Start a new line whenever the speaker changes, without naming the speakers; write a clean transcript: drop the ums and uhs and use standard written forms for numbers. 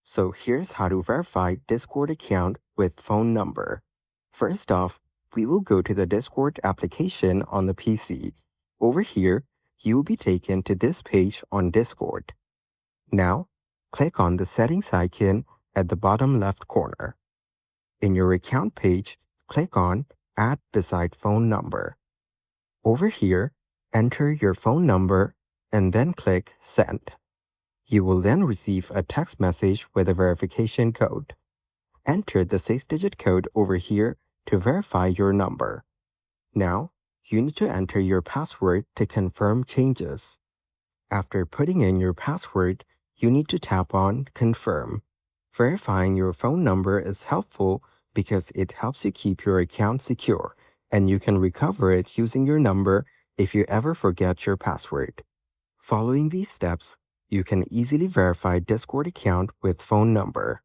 So here's how to verify Discord account with phone number. First off, we will go to the Discord application on the PC. Over here, you will be taken to this page on Discord. Now, click on the settings icon at the bottom left corner. In your account page, click on Add beside phone number. Over here, enter your phone number and then click Send. You will then receive a text message with a verification code. Enter the 6-digit code over here to verify your number. Now, you need to enter your password to confirm changes. After putting in your password, you need to tap on Confirm. Verifying your phone number is helpful because it helps you keep your account secure, and you can recover it using your number if you ever forget your password. Following these steps, you can easily verify Discord account with phone number.